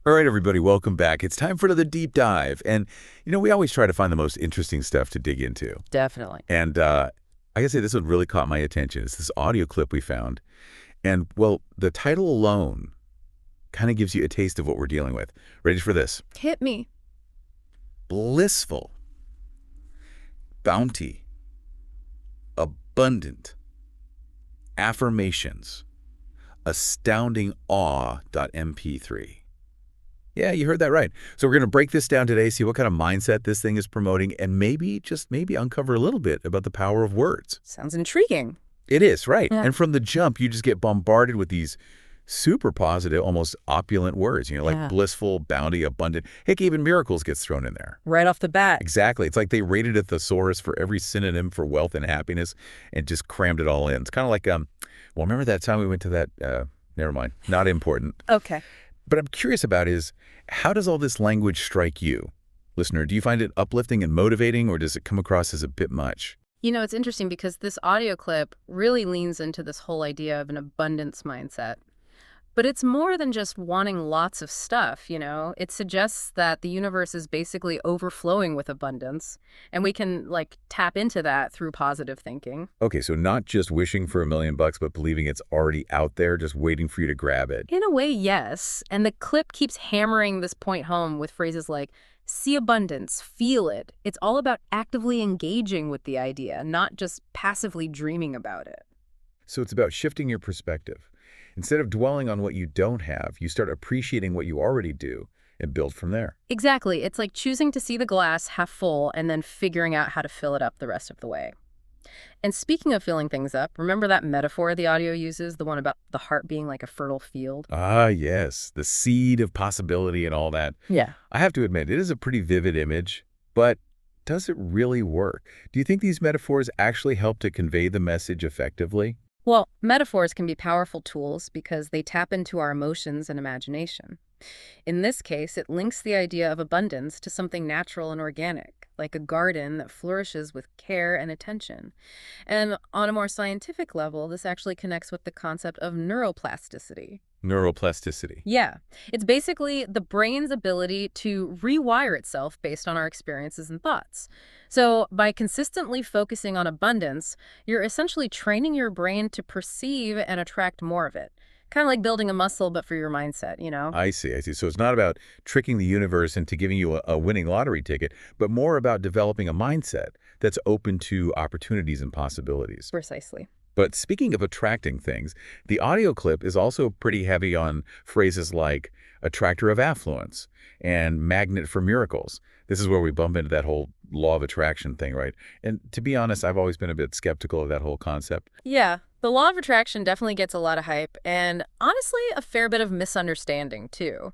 All right, everybody, welcome back. It's time for another deep dive. And, we always try to find the most interesting stuff to dig into. Definitely. And I gotta say, this one really caught my attention. It's this audio clip we found. And, well, the title alone kind of gives you a taste of what we're dealing with. Ready for this? Hit me. Blissful, bounty, abundant, affirmations, astounding awe.mp3. Yeah, you heard that right. So we're going to break this down today, see what kind of mindset this thing is promoting, and maybe, just maybe, uncover a little bit about the power of words. Sounds intriguing. It is, right. Yeah. And from the jump, you just get bombarded with these super positive, almost opulent words, like Yeah. blissful, bounty, abundant. Heck, even miracles gets thrown in there. Right off the bat. Exactly. It's like they rated a thesaurus for every synonym for wealth and happiness and just crammed it all in. It's kind of like, remember that time we went to that, never mind, not important. Okay. But I'm curious about is, how does all this language strike you? Listener, do you find it uplifting and motivating, or does it come across as a bit much? It's interesting because this audio clip really leans into this whole idea of an abundance mindset. But it's more than just wanting lots of stuff, It suggests that the universe is basically overflowing with abundance, and we can, tap into that through positive thinking. Okay, so not just wishing for $1 million, but believing it's already out there, just waiting for you to grab it. In a way, yes. And the clip keeps hammering this point home with phrases like, see abundance, feel it. It's all about actively engaging with the idea, not just passively dreaming about it. So it's about shifting your perspective. Instead of dwelling on what you don't have, you start appreciating what you already do and build from there. Exactly. It's like choosing to see the glass half full and then figuring out how to fill it up the rest of the way. And speaking of filling things up, remember that metaphor the audio uses, the one about the heart being like a fertile field? Ah, yes, the seed of possibility and all that. Yeah. I have to admit, it is a pretty vivid image, but does it really work? Do you think these metaphors actually help to convey the message effectively? Well, metaphors can be powerful tools because they tap into our emotions and imagination. In this case, it links the idea of abundance to something natural and organic, like a garden that flourishes with care and attention. And on a more scientific level, this actually connects with the concept of neuroplasticity. Neuroplasticity. Yeah, it's basically the brain's ability to rewire itself based on our experiences and thoughts. So by consistently focusing on abundance, you're essentially training your brain to perceive and attract more of it. Kind of like building a muscle, but for your mindset, I see. So it's not about tricking the universe into giving you a winning lottery ticket, but more about developing a mindset that's open to opportunities and possibilities. Precisely. But speaking of attracting things, the audio clip is also pretty heavy on phrases like attractor of affluence and magnet for miracles. This is where we bump into that whole law of attraction thing, right? And to be honest, I've always been a bit skeptical of that whole concept. Yeah, the law of attraction definitely gets a lot of hype, and honestly, a fair bit of misunderstanding, too.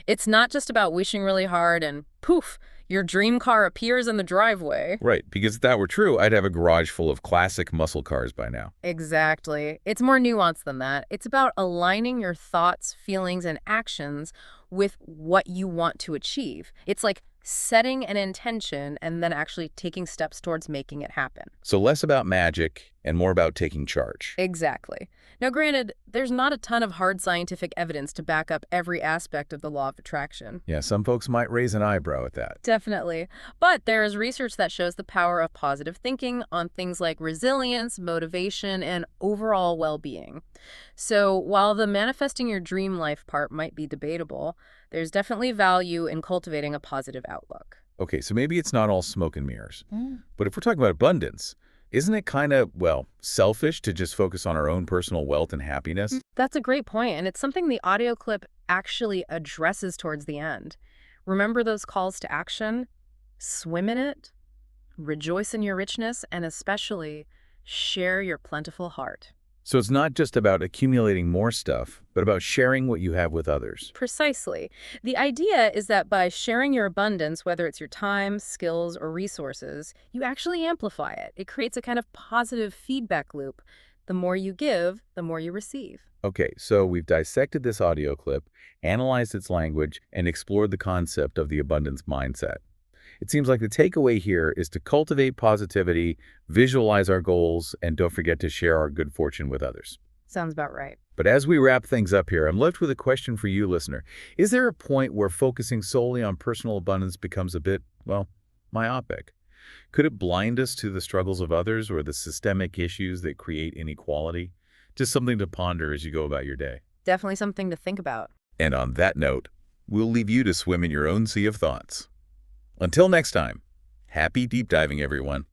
It's not just about wishing really hard and poof, your dream car appears in the driveway. Right, because if that were true, I'd have a garage full of classic muscle cars by now. Exactly. It's more nuanced than that. It's about aligning your thoughts, feelings, and actions with what you want to achieve. It's like setting an intention and then actually taking steps towards making it happen. So less about magic and more about taking charge. Exactly. Now, granted, there's not a ton of hard scientific evidence to back up every aspect of the law of attraction. Yeah, some folks might raise an eyebrow at that. Definitely. But there is research that shows the power of positive thinking on things like resilience, motivation, and overall well-being. So while the manifesting your dream life part might be debatable, there's definitely value in cultivating a positive outlook. Okay, so maybe it's not all smoke and mirrors. But if we're talking about abundance, isn't it kind of, selfish to just focus on our own personal wealth and happiness? That's a great point, and it's something the audio clip actually addresses towards the end. Remember those calls to action? Swim in it, rejoice in your richness, and especially share your plentiful heart. So it's not just about accumulating more stuff, but about sharing what you have with others. Precisely. The idea is that by sharing your abundance, whether it's your time, skills, or resources, you actually amplify it. It creates a kind of positive feedback loop. The more you give, the more you receive. Okay, so we've dissected this audio clip, analyzed its language, and explored the concept of the abundance mindset. It seems like the takeaway here is to cultivate positivity, visualize our goals, and don't forget to share our good fortune with others. Sounds about right. But as we wrap things up here, I'm left with a question for you, listener. Is there a point where focusing solely on personal abundance becomes a bit, well, myopic? Could it blind us to the struggles of others or the systemic issues that create inequality? Just something to ponder as you go about your day. Definitely something to think about. And on that note, we'll leave you to swim in your own sea of thoughts. Until next time, happy deep diving, everyone.